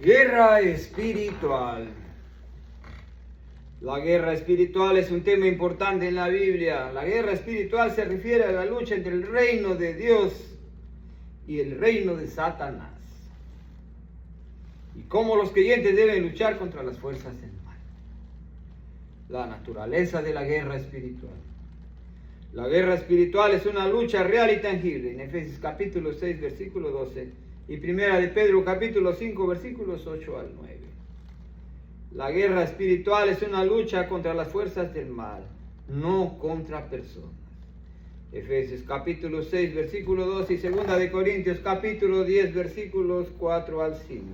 Guerra espiritual. La guerra espiritual es un tema importante en la Biblia. La guerra espiritual se refiere a la lucha entre el reino de Dios y el reino de Satanás, y cómo los creyentes deben luchar contra las fuerzas del mal. La naturaleza de la guerra espiritual. La guerra espiritual es una lucha real y tangible. En Efesios capítulo 6, versículo 12, y Primera de Pedro capítulo 5, versículos 8 al 9. La guerra espiritual es una lucha contra las fuerzas del mal, no contra personas. Efesios capítulo 6, versículo 2 y Segunda de Corintios capítulo 10, versículos 4 al 5.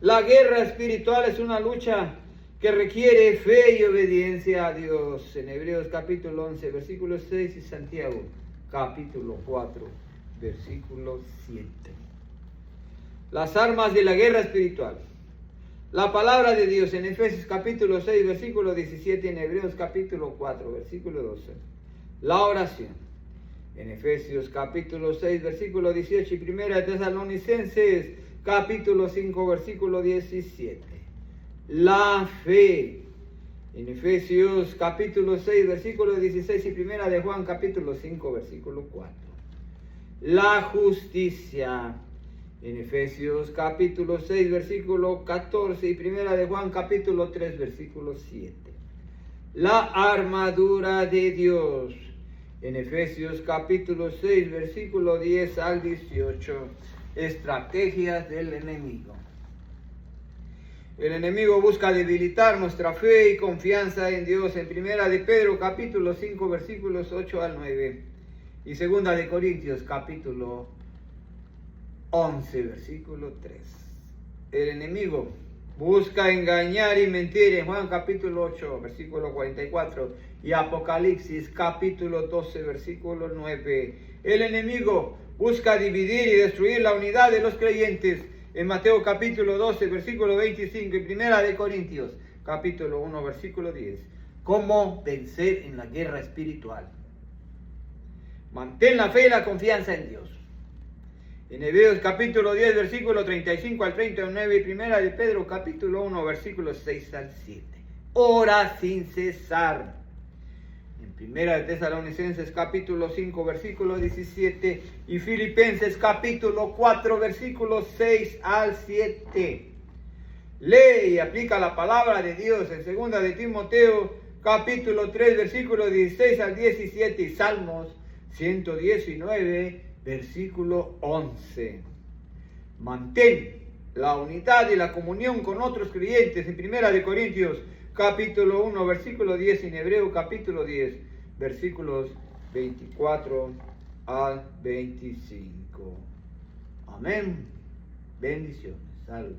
La guerra espiritual es una lucha que requiere fe y obediencia a Dios. En Hebreos capítulo 11, versículo 6 y Santiago capítulo 4, versículo 7. Las armas de la guerra espiritual. La palabra de Dios en Efesios capítulo 6, versículo 17, en Hebreos capítulo 4, versículo 12. La oración en Efesios capítulo 6, versículo 18 y Primera de Tesalonicenses capítulo 5, versículo 17. La fe en Efesios capítulo 6, versículo 16 y Primera de Juan capítulo 5, versículo 4. La justicia en Efesios capítulo 6, versículo 14 y Primera de Juan capítulo 3, versículo 7. La armadura de Dios en Efesios capítulo 6, versículo 10 al 18. Estrategias del enemigo. El enemigo busca debilitar nuestra fe y confianza en Dios en Primera de Pedro capítulo 5, versículos 8 al 9 y Segunda de Corintios capítulo 11, versículo 3. El enemigo busca engañar y mentir en Juan capítulo 8, versículo 44 y Apocalipsis capítulo 12, versículo 9. El enemigo busca dividir y destruir la unidad de los creyentes en Mateo capítulo 12, versículo 25 y Primera de Corintios capítulo 1, versículo 10. ¿Cómo vencer en la guerra espiritual? Mantén la fe y la confianza en Dios. En Hebreos capítulo 10, versículo 35 al 39 y Primera de Pedro capítulo 1, versículos 6 al 7. Ora sin cesar. En Primera de Tesalonicenses capítulo 5, versículo 17 y Filipenses capítulo 4, versículos 6 al 7. Lee y aplica la palabra de Dios en Segunda de Timoteo capítulo 3, versículo 16 al 17 y Salmos 119, versículo 11. Mantén la unidad y la comunión con otros creyentes en Primera de Corintios capítulo 1, versículo 10 y en Hebreo capítulo 10, versículos 24 al 25. Amén. Bendiciones. Saludos.